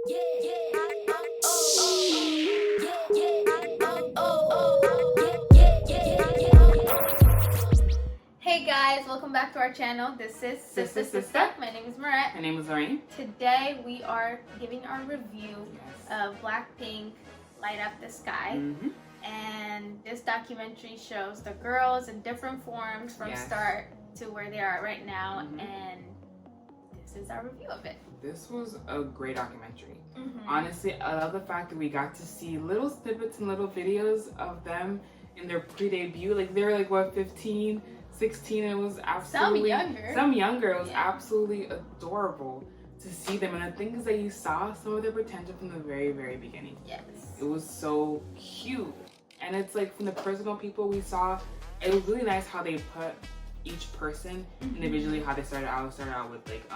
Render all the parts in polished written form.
Hey guys, welcome back to our channel. This is Sister. My name is Mihret. My name is Lorraine. Today we are giving our review of BLACKPINK Light Up the Sky. And this documentary shows the girls in different forms from start to where they are right now. And this is our review of it. This was a great documentary. Honestly, I love the fact that we got to see little snippets and little videos of them in their pre-debut. Like they were like what, 15, 16, and it was absolutely some younger. It was absolutely adorable to see them, and the thing is that you saw some of their potential from the very beginning. It was so cute, and it's like from the personal people we saw, it was really nice how they put each person individually, how they started out with like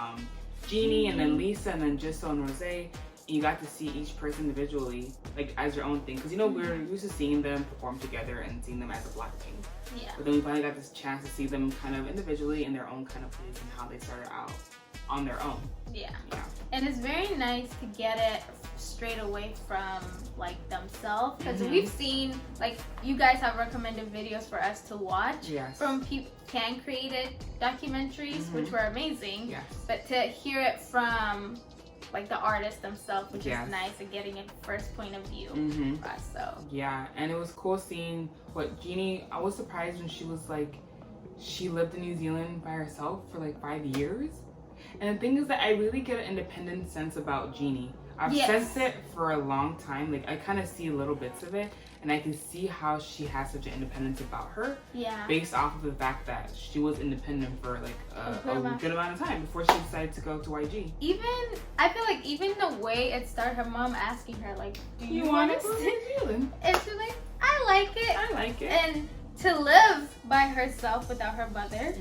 Jeannie, and then Lisa, and then Jisoo and Rosé. You got to see each person individually, like as your own thing, because you know we're used to seeing them perform together and seeing them as a BLACKPINK. But then we finally got this chance to see them kind of individually in their own kind of place and how they started out on their own. And it's very nice to get it straight away from like themselves, because we've seen, like, you guys have recommended videos for us to watch from people can created documentaries, which were amazing. But to hear it from like the artists themselves, which is nice, and getting a first point of view for us. So and it was cool seeing what Jeannie, I was surprised when she was like, she lived in New Zealand by herself for like 5 years. And the thing is that I really get an independent sense about Jeannie. I've sensed it for a long time. Like I kind of see little bits of it, and I can see how she has such an independence about her. Based off of the fact that she was independent for like a good amount of time before she decided to go to YG. Even, I feel like even the way it started, her mom asking her like, do you want to go to New Zealand? And she's like, I like it. I like it. And to live by herself without her mother,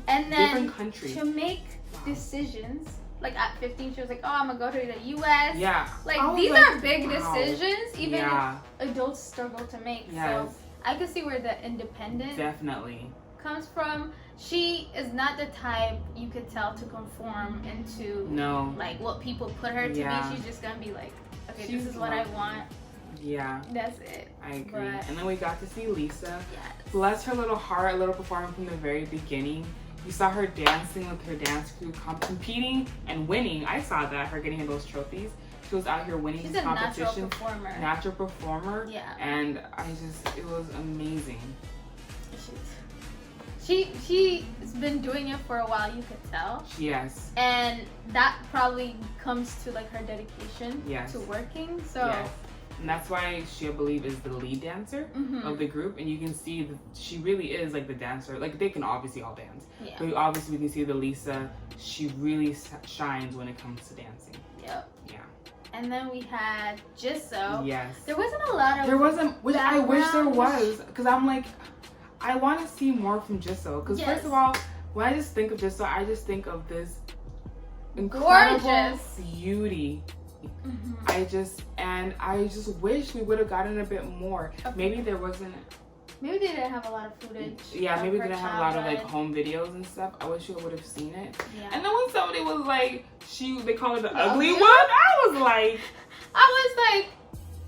and then to make decisions. Like at 15, she was like, oh, I'm gonna go to the US. Like these are big decisions, even if adults struggle to make. So I can see where the independence comes from. She is not the type you could tell to conform into like what people put her to be. She's just gonna be like, okay, this is what I want. That's it. I agree. And then we got to see Lisa. Bless her little heart, a little performance from the very beginning. You saw her dancing with her dance crew, competing and winning. I saw that, her getting those trophies. She was out here winning this competition. She's a natural performer. And it was amazing. She's been doing it for a while, you could tell. And that probably comes to like her dedication to working. So. And that's why she, I believe, is the lead dancer of the group. And you can see that she really is like the dancer. Like they can obviously all dance. But obviously we can see the Lisa, she really shines when it comes to dancing. And then we had Jisoo. There wasn't a lot of which I wish there was. Because I'm like, I want to see more from Jisoo. Because first of all, when I just think of Jisoo, I just think of this incredible beauty. I just wish we would have gotten a bit more. Maybe there wasn't. Maybe they didn't have a lot of footage. Maybe they didn't have a lot of like home videos and stuff. I wish we would have seen it. And then when somebody was like, they call her the ugly one. I was like,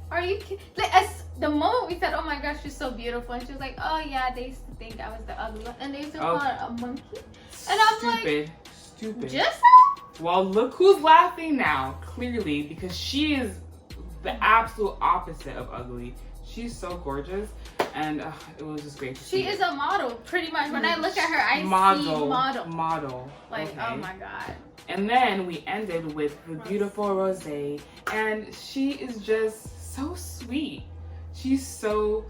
are you kidding? Like, the moment we said, oh my gosh, she's so beautiful, and she was like, oh yeah, they used to think I was the ugly one, and they used to call her a monkey. And I'm like, stupid. Jisoo? Well, look who's laughing now, clearly, because she is the absolute opposite of ugly. She's so gorgeous, and it was just great to see. She is a model, pretty much. When I look at her, I see model. Like, oh my god. And then we ended with the beautiful Rosé, and she is just so sweet. She's so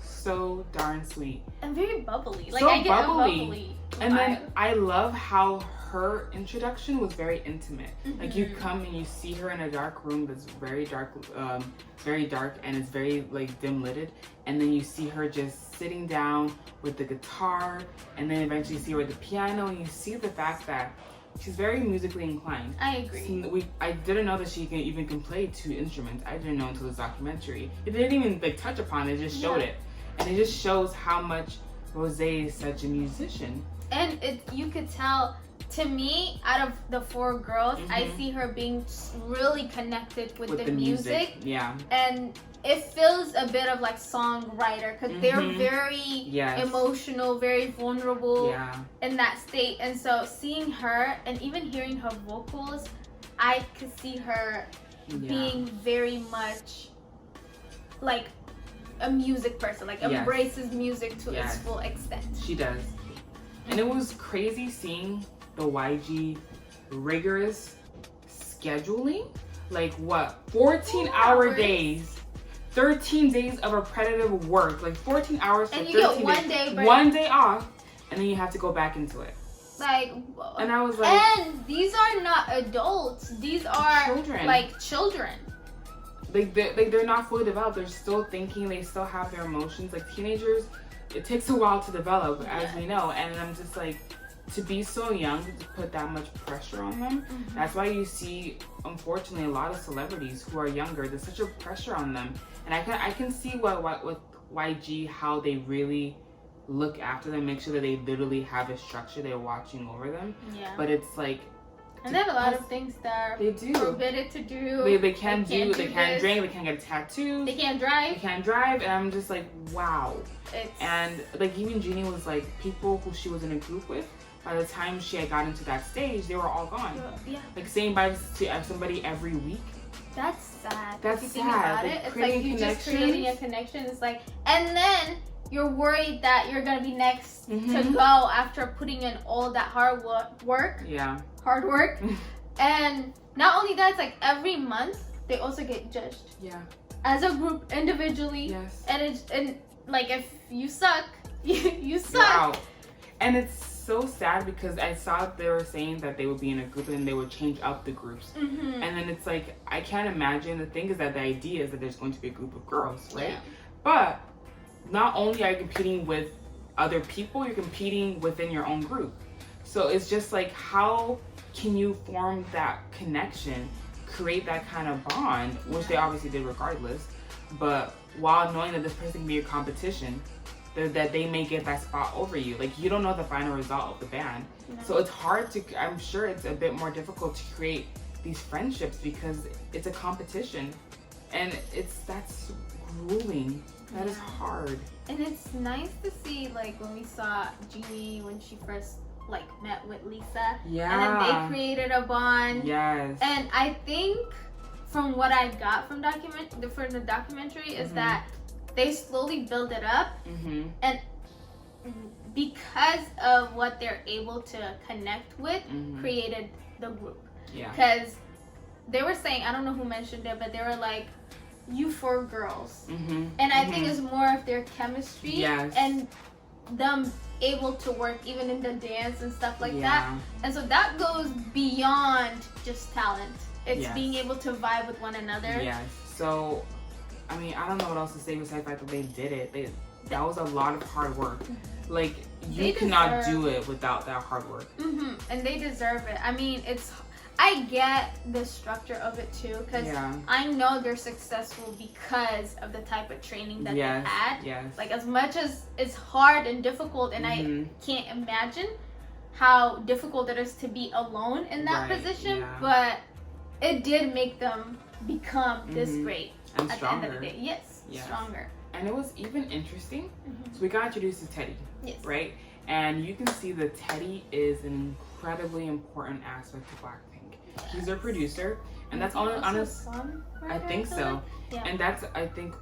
darn sweet. And very bubbly. Like, so I get bubbly. And then I love how her introduction was very intimate. Like you come and you see her in a dark room that's very dark, and it's very like dim lighted, and then you see her just sitting down with the guitar, and then eventually you see her with the piano, and you see the fact that she's very musically inclined. I agree. I didn't know that she can play 2 instruments. I didn't know until this documentary. It didn't even like touch upon it, just showed it. And it just shows how much Rosé is such a musician. And you could tell to me, out of the 4 girls, I see her being really connected with the music. Yeah. And it feels a bit of like songwriter because they're very emotional, very vulnerable in that state. And so seeing her and even hearing her vocals, I could see her being very much like a music person, like embraces music to its full extent. She does. And it was crazy seeing the YG rigorous scheduling. Like what? 14-hour days. 13 days of repetitive work. Like 14 hours for 13 days. And you get 1 day break. 1 day off. And then you have to go back into it. Like, and I was like, and these are not adults. These are children. Like children. Like they're not fully developed. They're still thinking. They still have their emotions. Like teenagers, it takes a while to develop, as we know. And I'm just like, to be so young, to put that much pressure on them. That's why you see, unfortunately, a lot of celebrities who are younger. There's such a pressure on them. And I can see what with YG, how they really look after them, make sure that they literally have a structure, they're watching over them. Yeah. But it's like, and they have a lot of things that are forbidden to do. They can't drink, they can't get tattoos. They can't drive. And I'm just like, wow. And like even Jeannie was like, people who she was in a group with, by the time she had gotten to that stage, they were all gone. Yeah. Like saying bye to somebody every week. That's sad. That's sad. About it. It's like you just creating a connection. It's like, and then you're worried that you're gonna be next to go after putting in all that hard work. Yeah. Hard work. And not only that, it's like every month they also get judged. Yeah. As a group, individually. Yes. And like if you suck, you suck. Wow. And it's so sad because I saw they were saying that they would be in a group and they would change up the groups. And then it's like, I can't imagine. The thing is that the idea is that there's going to be a group of girls, right? Yeah. But not only are you competing with other people, you're competing within your own group. So it's just like, how can you form that connection, create that kind of bond, which they obviously did regardless, but while knowing that this person can be your competition, that they may get that spot over you. Like, you don't know the final result of the band. No. So it's hard to, I'm sure it's a bit more difficult to create these friendships because it's a competition. And that's grueling. That is hard. And it's nice to see, like, when we saw Jeannie when she first, like, met with Lisa. Yeah. And then they created a bond. Yes. And I think from what I got from the documentary is that they slowly build it up. And because of what they're able to connect with, created the group. Yeah. Because they were saying, I don't know who mentioned it, but they were like, you 4 girls. And I think it's more of their chemistry and them able to work even in the dance and stuff like that. And so that goes beyond just talent. It's being able to vibe with one another. Yes. So, I mean, I don't know what else to say besides the fact that they did it. That was a lot of hard work. Like, you cannot do it without that hard work. And they deserve it. I mean, I get the structure of it too, because I know they're successful because of the type of training that they had. Like, as much as it's hard and difficult, and I can't imagine how difficult it is to be alone in that position, but it did make them become this great and at stronger. the end of the day. Yes, stronger. And it was even interesting. So we got introduced to Teddy, right? And you can see that Teddy is an incredibly important aspect to BLACKPINK. He's their producer, and that's honest. I think so. Yeah. And that's, I think,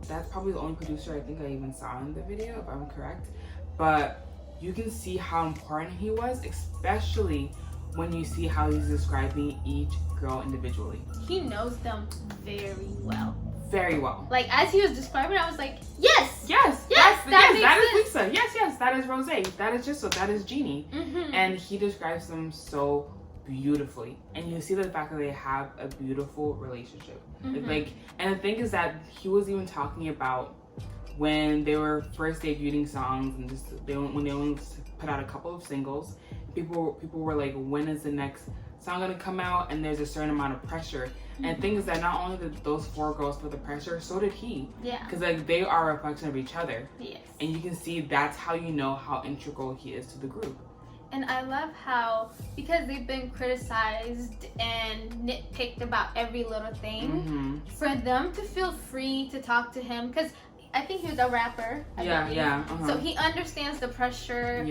that's probably the only producer I think I even saw in the video, if I'm correct. But you can see how important he was, especially when you see how he's describing each girl individually. He knows them very well. Very well. Like, as he was describing, I was like, yes, that is Lisa. Yes, that is Rose. That is Jisoo. That is Jeannie. And he describes them so beautifully, and you see the fact that they have a beautiful relationship. Like, and the thing is that he was even talking about when they were first debuting songs, and just when they only put out a couple of singles, people were like, when is the next song gonna come out? And there's a certain amount of pressure. And the thing is that not only did those 4 girls put the pressure, so did he. Yeah. Because like, they are a reflection of each other. Yes. And you can see that's how you know how integral he is to the group. And I love how, because they've been criticized and nitpicked about every little thing, for them to feel free to talk to him, because I think he was a rapper. So he understands the pressure,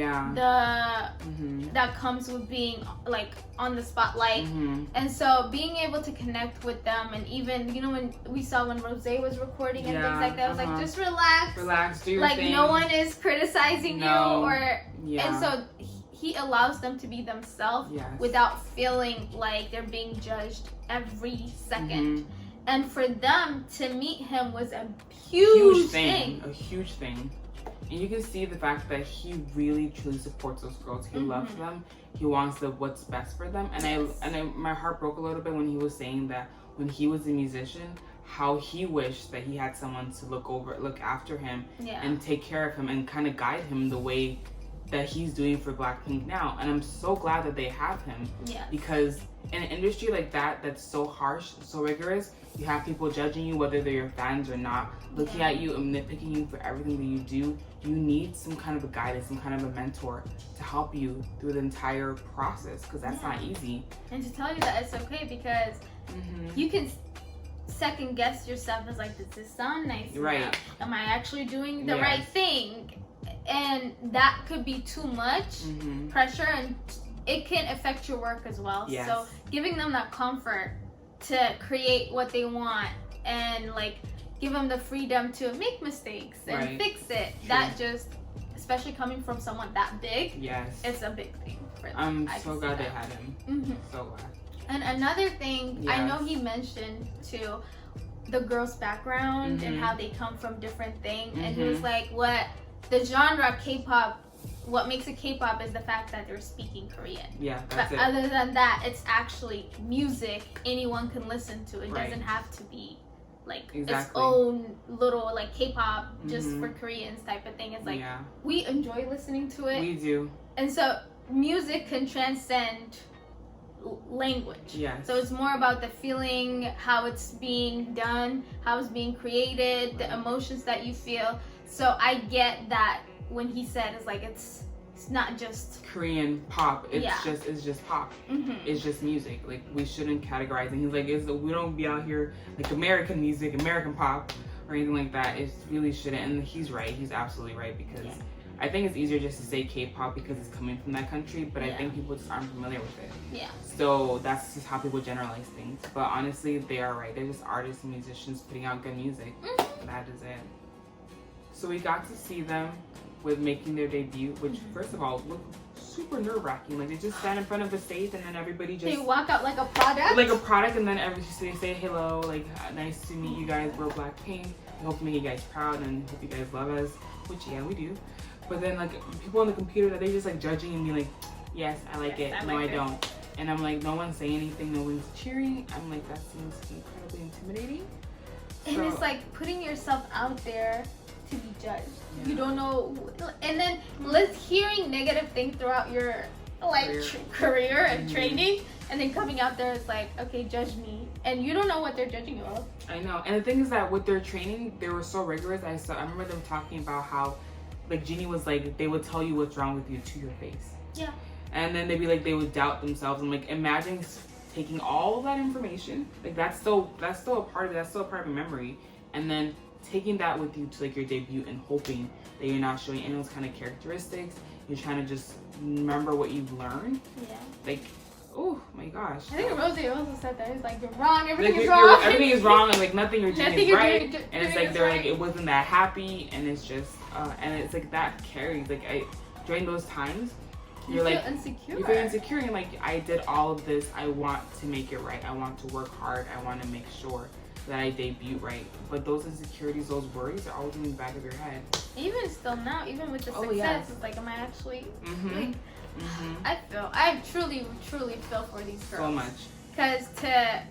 that comes with being like on the spotlight, and so being able to connect with them, and even when we saw when Rose was recording and things like that, I was like, just relax, do your like thing. No one is criticizing you, and so he allows them to be themselves without feeling like they're being judged every second. And for them to meet him was a huge thing. A huge thing. And you can see the fact that he really truly supports those girls. He loves them. He wants what's best for them. And my heart broke a little bit when he was saying that when he was a musician, how he wished that he had someone to look after him and take care of him and kind of guide him the way that he's doing for BLACKPINK now. And I'm so glad that they have him. Because in an industry like that, that's so harsh, so rigorous, you have people judging you, whether they're your fans or not, looking at you and nitpicking you for everything that you do. You need some kind of a guidance, some kind of a mentor to help you through the entire process, because that's not easy. And to tell you that it's okay, because you can second guess yourself as like, does this sound nice enough? Am I actually doing the right thing? And that could be too much pressure, and it can affect your work as well. So giving them that comfort to create what they want, and like give them the freedom to make mistakes and fix it. That just, especially coming from someone that big, it's a big thing for them. I'm so glad they had him. So glad. And another thing, I know he mentioned too, the girls' background and how they come from different things, and he was like, what the genre K-pop, what makes it K-pop is the fact that they're speaking Korean. That's but other than that, it's actually music anyone can listen to. It doesn't have to be like its own little like K-pop just for Koreans type of thing. It's like we enjoy listening to it. We do. And so music can transcend language. So it's more about the feeling, how it's being done, how it's being created, the emotions that you feel. So I get that when he said it's like it's not just Korean pop, it's just pop. It's just music. Like, we shouldn't categorize it. He's like, we don't be out here like American music, American pop, or anything like that. It really shouldn't. And he's right. He's absolutely right, because I think it's easier just to say K-pop because it's coming from that country, but I think people just aren't familiar with it. So that's just how people generalize things. But honestly, they are right. They're just artists and musicians putting out good music. That is it. So we got to see them with making their debut, which first of all looked super nerve-wracking. Like, they just stand in front of the stage and then everybody just... They walk out like a product? Like a product, and then they say hello, like, nice to meet you guys, we're BLACKPINK. We hope to make you guys proud and hope you guys love us, which we do. But then like people on the computer, that they just like judging and be like, yes, I like it, no I don't. And I'm like, no one's saying anything, no one's cheering. I'm like, that seems incredibly intimidating. And it's like putting yourself out there to be judged. You don't know, and then hearing negative things throughout your like career and training, and then coming out there is like, okay, judge me, and you don't know what they're judging you of. I know. And the thing is that with their training, they were so rigorous. I remember them talking about how, like, Jeannie was like, they would tell you what's wrong with you to your face. And then they'd be like, they would doubt themselves. And like, imagine taking all that information, like that's still a part of it. That's still a part of your memory, and then taking that with you to like your debut and hoping that you're not showing anyone's kind of characteristics. You're trying to just remember what you've learned. Like, oh my gosh. I think Rosie also said that. It's like, you're wrong, everything is wrong. Everything is wrong, and like nothing you're doing is right. And it's like, they're like, it wasn't that happy, and it's just, and it's like that carries. Like, during those times, you're like, insecure. You feel insecure, and like, I did all of this. I want to make it right. I want to work hard. I want to make sure that I debut right. But those insecurities, those worries are always in the back of your head. Even still now, even with the success, it's like, am I actually like, I truly feel for these girls. So much. Because to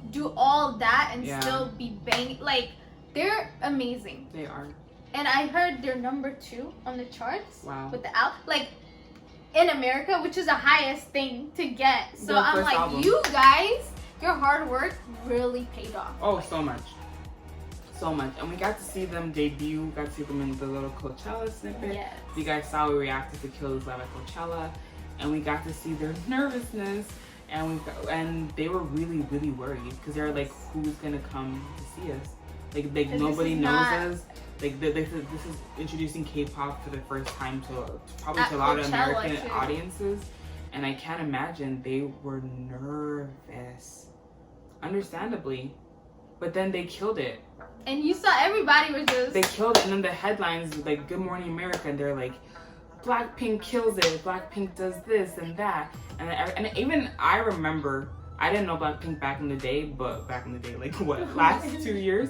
do all that and still be banging, like, they're amazing. They are. And I heard they're #2 on the charts. Wow. With the like, in America, which is the highest thing to get. So I'm like, you guys, your hard work really paid off. Oh, so much. So much. And we got to see them debut, got to see them in the little Coachella snippet. Yes. You guys saw we reacted to Killers Live at Coachella, and we got to see their nervousness, and they were really, really worried because they're like, who's gonna come to see us? Like nobody knows us. Like this is introducing K-pop for the first time to probably to a lot of American audiences, and I can't imagine they were nervous, understandably, but then they killed it. And you saw everybody was just... They killed it, and then the headlines like Good Morning America, and they're like, BLACKPINK kills it, BLACKPINK does this and that, and even I remember, I didn't know BLACKPINK back in the day, but back in the day, like what, last 2 years,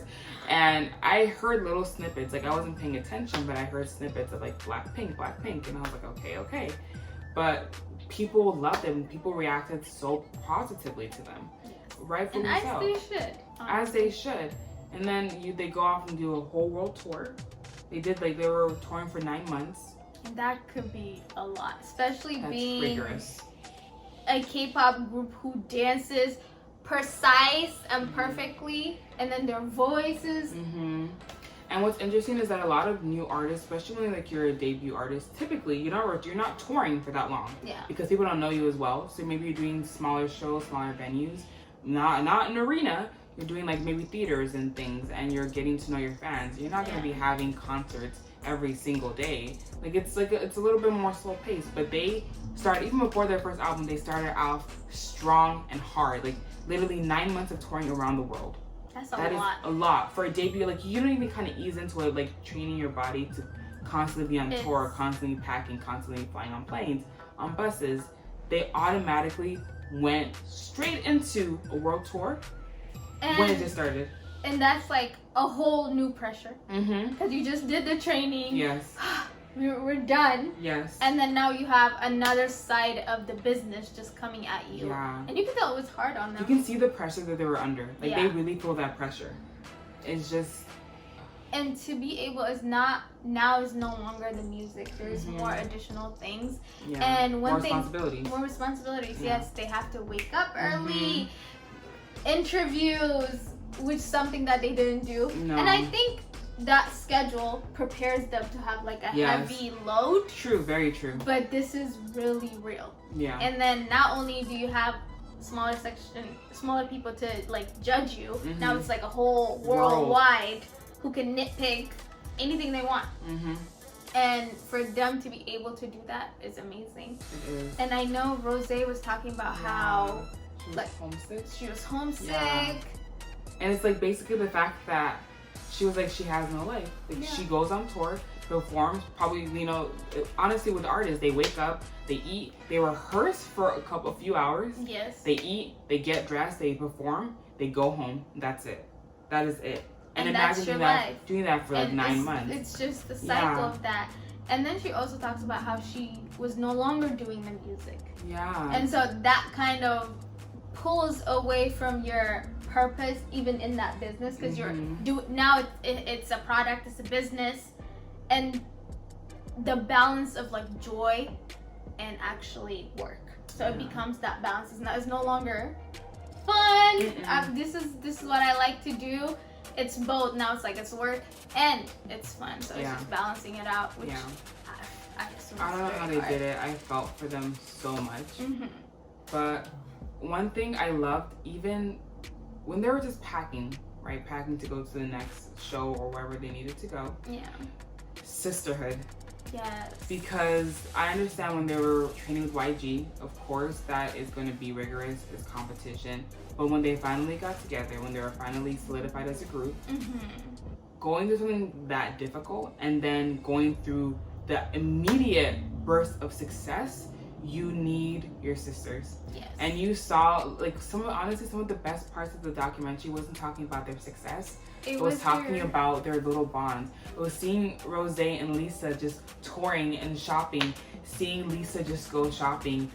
and I heard little snippets, like I wasn't paying attention, but I heard snippets of like BLACKPINK, and I was like, okay, but people loved them, people reacted so positively to them, rightfully and so. As they should. As they should. And then they go off and do a whole world tour. They were touring for 9 months. And that could be a lot, especially That's being rigorous. A K-pop group who dances precise and perfectly, and then their voices. And what's interesting is that a lot of new artists, especially when like you're a debut artist, typically you're not touring for that long. Yeah. Because people don't know you as well. So maybe you're doing smaller shows, smaller venues, not an arena. You're doing like maybe theaters and things, and you're getting to know your fans. You're not going to be having concerts every single day. Like it's a little bit more slow paced. But they started, even before their first album, they started off strong and hard. Like literally 9 months of touring around the world. That is a lot for a debut. Like you don't even kind of ease into it, like training your body to constantly be on tour, constantly packing, constantly flying on planes, on buses. They automatically went straight into a world tour. When it just started. And that's like a whole new pressure. Because you just did the training. Yes. We're done. Yes. And then now you have another side of the business just coming at you. Yeah. And you can tell it was hard on them. You can see the pressure that they were under. Like they really feel that pressure. It's just... And to be able is no longer the music. There's more additional things. Yeah. And more responsibilities. More responsibilities. Yeah. Yes, they have to wake up early. Interviews, which is something that they didn't do. No. And I think that schedule prepares them to have like a heavy load. True, very true. But this is really real. Yeah. And then not only do you have smaller people to like judge you, now it's like a whole worldwide who can nitpick anything they want. And for them to be able to do that is amazing. It is. And I know Rose was talking about how she was homesick. Yeah. And it's like basically the fact that she was like, she has no life. Like she goes on tour, performs, probably, honestly with artists, they wake up, they eat, they rehearse for a few hours. Yes. They eat, they get dressed, they perform, they go home. That's it. That is it. And imagine doing that for like 9 months. It's just the cycle of that. And then she also talks about how she was no longer doing the music. Yeah. And so that kind of pulls away from your purpose even in that business, because now it's a product, it's a business, and the balance of like joy and actually work. So it becomes that balance. It's no longer fun. This is what I like to do. It's both. Now it's like it's work and it's fun. So it's just balancing it out, which I don't know how they did it. I felt for them so much. But one thing I loved, even when they were just packing to go to the next show or wherever they needed to go. Yeah. Sisterhood. Yes. Because I understand when they were training with YG, of course, that is going to be rigorous, it's competition. But when they finally got together, when they were finally solidified as a group, going through something that difficult and then going through the immediate burst of success, you need your sisters. Yes. And you saw, like, some of the best parts of the documentary wasn't talking about their success. It was talking about their little bonds. It was seeing Rose and Lisa just touring and shopping, seeing Lisa just go shopping,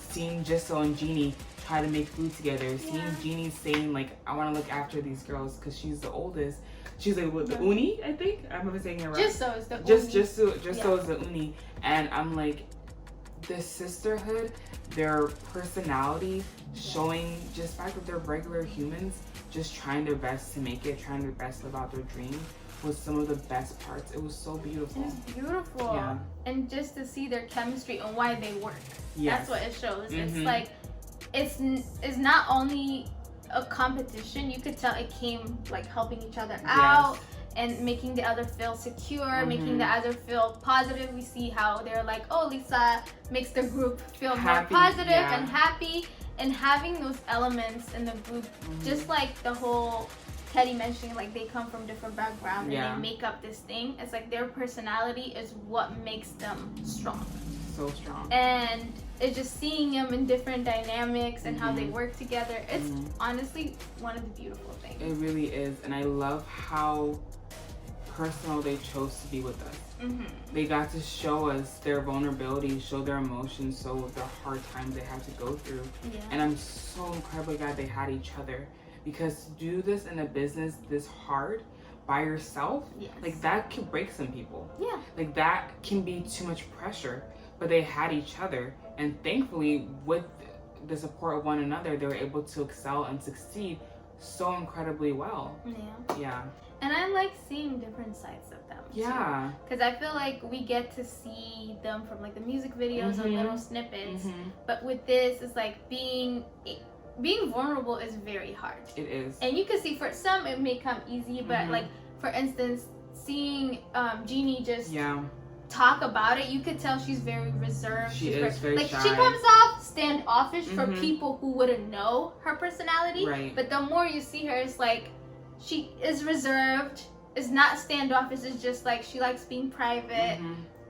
seeing Jisoo and Jeannie try to make food together, seeing Jeannie saying, like, I want to look after these girls because she's the oldest. She's like, what, the uni, I think? I remember saying it right. Jisoo is the uni. Jisoo is the uni. And I'm like, the sisterhood, their personality, showing just the fact that they're regular humans, just trying their best to make it, trying their best to live out their dream was some of the best parts. It was so beautiful. It was beautiful. Yeah. And just to see their chemistry and why they work. Yes. That's what it shows. It's like, it's not only a competition. You could tell it came like helping each other out and making the other feel secure, making the other feel positive. We see how they're like, oh, Lisa makes the group feel happy, more positive and happy. And having those elements in the group, just like the whole Teddy mentioning, like they come from different backgrounds and they make up this thing. It's like their personality is what makes them strong. So strong. And it's just seeing them in different dynamics and how they work together. It's honestly one of the beautiful things. It really is. And I love how personal they chose to be with us. They got to show us their vulnerability, show their emotions, show the hard times they had to go through. And I'm so incredibly glad they had each other, because to do this in a business this hard by yourself, like that can break some people. Like that can be too much pressure, but they had each other, and thankfully with the support of one another, they were able to excel and succeed so incredibly well. And I like seeing different sides of them too. Because I feel like we get to see them from like the music videos and little snippets, but with this, it's like being vulnerable is very hard. It is. And you can see for some it may come easy, but like for instance, seeing Jeannie just talk about it, you could tell she's very reserved. She is very like shy. She comes off standoffish for people who wouldn't know her personality. But the more you see her, it's like she is reserved, is not standoffish, it's just like she likes being private,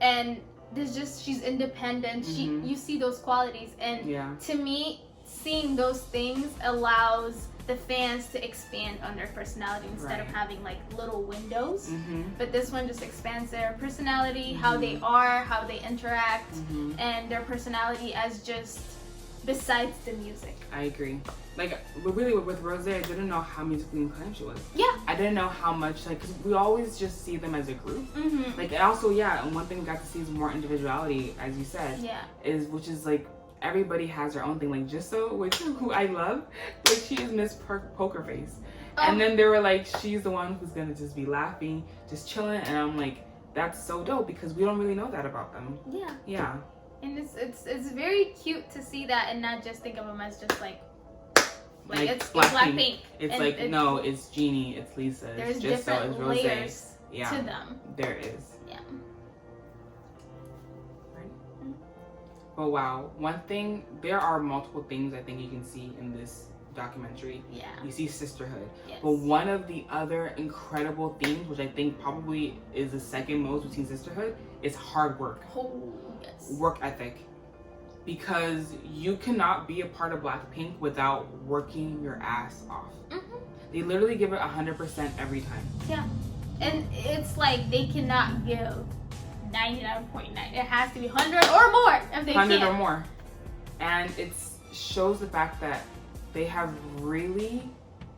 and there's just, she's independent. You see those qualities, and to me, seeing those things allows the fans to expand on their personality instead of having like little windows. But this one just expands their personality, how they are, how they interact, and their personality as just besides the music. I agree. Like, really with Rose, I didn't know how musically inclined she was. I didn't know how much, like, because we always just see them as a group. Like, and also, and one thing we got to see is more individuality, as you said. Which is like, everybody has their own thing. Like Jisoo, who I love, like she is Miss Poker Face. And then they were like, she's the one who's gonna just be laughing, just chilling, and I'm like, that's so dope, because we don't really know that about them. And it's very cute to see that and not just think of them as just like it's BLACKPINK. It's like, no, it's Jeannie, it's Lisa, there's it's different it's Rose. layers to them. There is. But wow, one thing, there are multiple things I think you can see in this documentary. You see sisterhood. But one of the other incredible themes, which I think probably is the second most between sisterhood, is hard work. Work ethic. Because you cannot be a part of BLACKPINK without working your ass off. They literally give it 100% every time. And it's like they cannot give 99.9. It has to be 100 or more if they 100 can. or more. And it shows the fact that they have really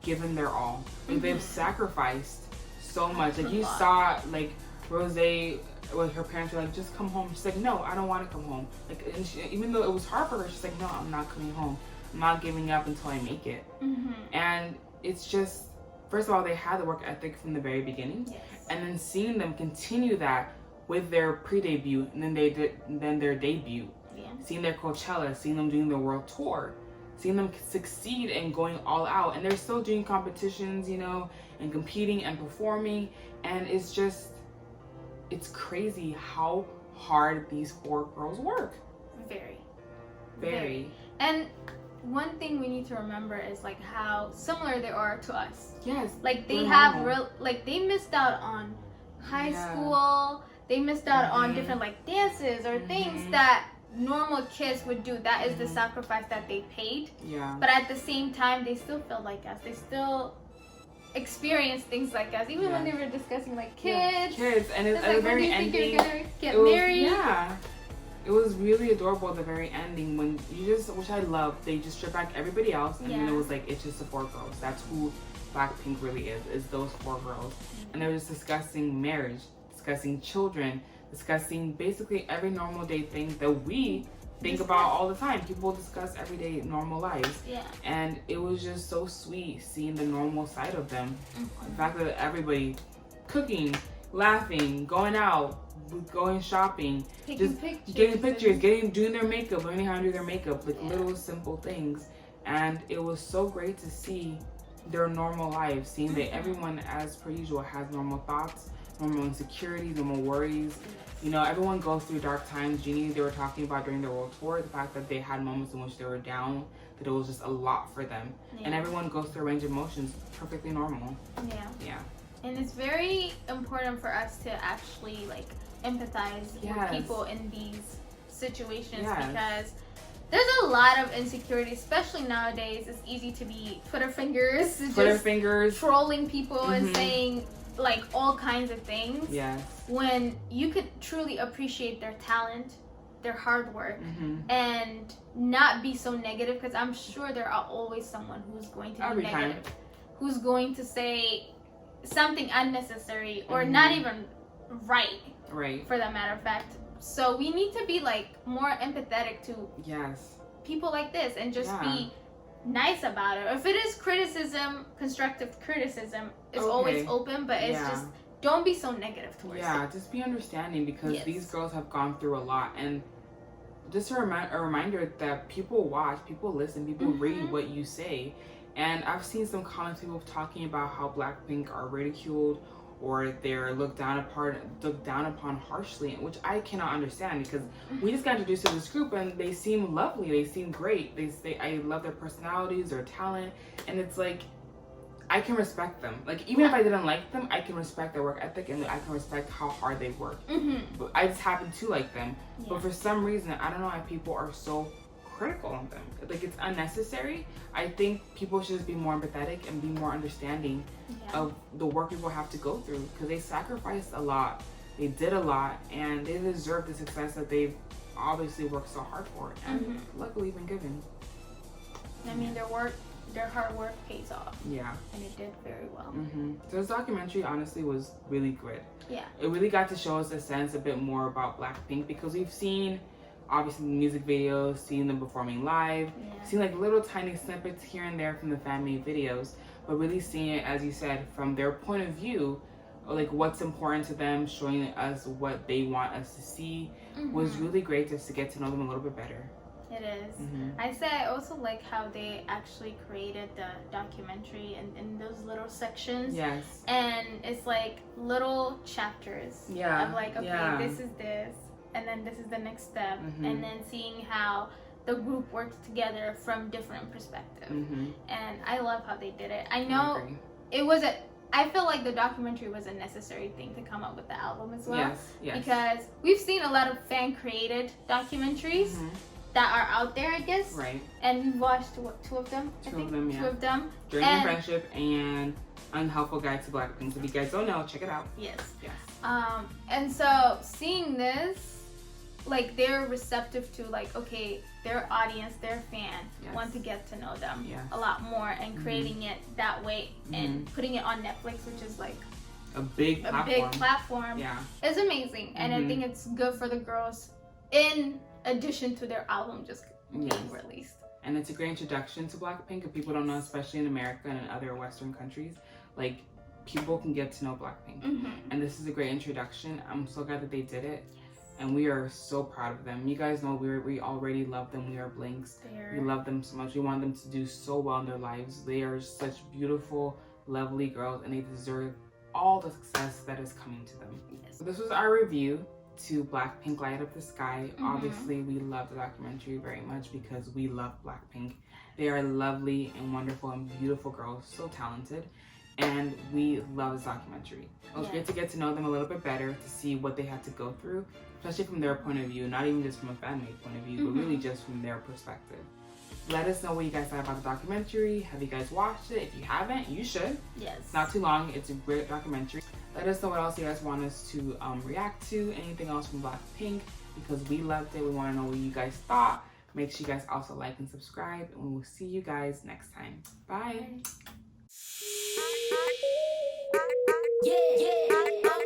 given their all. Like, they've sacrificed so much. Like, you saw, like, Rose, well, her parents were like, just come home. She's like, no, I don't want to come home. Like, and even though it was hard for her, she's like, no, I'm not coming home. I'm not giving up until I make it. And it's just, first of all, they had the work ethic from the very beginning. And then seeing them continue that with their pre-debut, and then their debut, seeing their Coachella, seeing them doing their world tour, seeing them succeed and going all out, and they're still doing competitions, you know, and competing and performing, and it's just, it's crazy how hard these 4 girls work. Very. And one thing we need to remember is like how similar they are to us. Like they have they missed out on high school. They missed out on different like dances or things that normal kids would do. That is the sacrifice that they paid. But at the same time, they still feel like us. They still experience things like us. Even when they were discussing like kids. And it's at the very ending. You're gonna get married. It was really adorable at the very ending when you just, which I love, they just stripped back everybody else, and then it was like, it's just the 4 girls. That's who BLACKPINK really is those 4 girls. And they were just discussing marriage, discussing children, discussing basically every normal day thing that we think about all the time. People discuss everyday normal lives. Yeah. And it was just so sweet seeing the normal side of them. Mm-hmm. The fact that everybody cooking, laughing, going out, going shopping, getting pictures, doing their makeup, learning how to do their makeup, like little simple things. And it was so great to see their normal lives, seeing that everyone, as per usual, has normal thoughts, normal insecurities, normal worries. You know, everyone goes through dark times. Jeannie, they were talking about during their world tour, the fact that they had moments in which they were down, that it was just a lot for them. Yeah. And everyone goes through a range of emotions, perfectly normal. Yeah. Yeah. And it's very important for us to actually, like, empathize with people in these situations because there's a lot of insecurity, especially nowadays. It's easy to be Twitter fingers, trolling people and saying like all kinds of things. Yes. When you could truly appreciate their talent, their hard work, and not be so negative, because I'm sure there are always someone who's going to be negative, who's going to say something unnecessary or not even right. For that matter of fact. So we need to be like more empathetic to people like this and just be nice about it. If it is criticism, constructive criticism is always open, but it's just don't be so negative towards it. Just be understanding, because these girls have gone through a lot, and just a reminder that people watch, people listen, people read what you say. And I've seen some comments, people talking about how BLACKPINK are ridiculed or they're looked down upon harshly, which I cannot understand, because we just got introduced to this group and they seem lovely, they seem great, I love their personalities, their talent, and it's like, I can respect them. Like, even if I didn't like them, I can respect their work ethic and I can respect how hard they work. But I just happen to like them. But for some reason, I don't know why people are so critical on them. Like, it's unnecessary. I think people should just be more empathetic and be more understanding of the work people have to go through, because they sacrificed a lot, they did a lot, and they deserve the success that they've obviously worked so hard for and luckily been given. I mean, their hard work pays off. Yeah. And it did very well. So this documentary honestly was really good. Yeah. It really got to show us a bit more about BLACKPINK, because we've seen obviously the music videos, seeing them performing live, seeing like little tiny snippets here and there from the fan-made videos, but really seeing it, as you said, from their point of view, like what's important to them, showing us what they want us to see, was really great just to get to know them a little bit better. It is. I also like how they actually created the documentary in those little sections. Yes. And it's like little chapters of like, okay, this is this, and then this is the next step, and then seeing how the group works together from different perspectives. And I love how they did it. I know I feel like the documentary was a necessary thing to come up with the album as well. Yes. Because we've seen a lot of fan-created documentaries that are out there, I guess. Right. And we've watched two of them. Two of them. During Your Friendship and Unhelpful Guide to BLACKPINK. So if you guys don't know, check it out. Yes. And so seeing this, like, they're receptive to, like, okay, their audience, their fan want to get to know them a lot more, and creating it that way and putting it on Netflix, which is like a big platform. It's amazing. And I think it's good for the girls in addition to their album just being released. And it's a great introduction to BLACKPINK. If people don't know, especially in America and in other Western countries, like, people can get to know BLACKPINK. And this is a great introduction. I'm so glad that they did it. And we are so proud of them. You guys know we already love them. We are Blinks. We love them so much. We want them to do so well in their lives. They are such beautiful, lovely girls, and they deserve all the success that is coming to them. So this was our review to BLACKPINK Light Up the Sky. Obviously, we love the documentary very much because we love BLACKPINK. They are lovely and wonderful and beautiful girls, so talented. And we love this documentary. It was great to get to know them a little bit better, to see what they had to go through, especially from their point of view, not even just from a fan-made point of view, but really just from their perspective. Let us know what you guys thought about the documentary. Have you guys watched it? If you haven't, you should. Yes. It's not too long. It's a great documentary. Let us know what else you guys want us to react to, anything else from BLACKPINK, because we loved it. We want to know what you guys thought. Make sure you guys also like and subscribe, and we will see you guys next time. Bye. Yeah.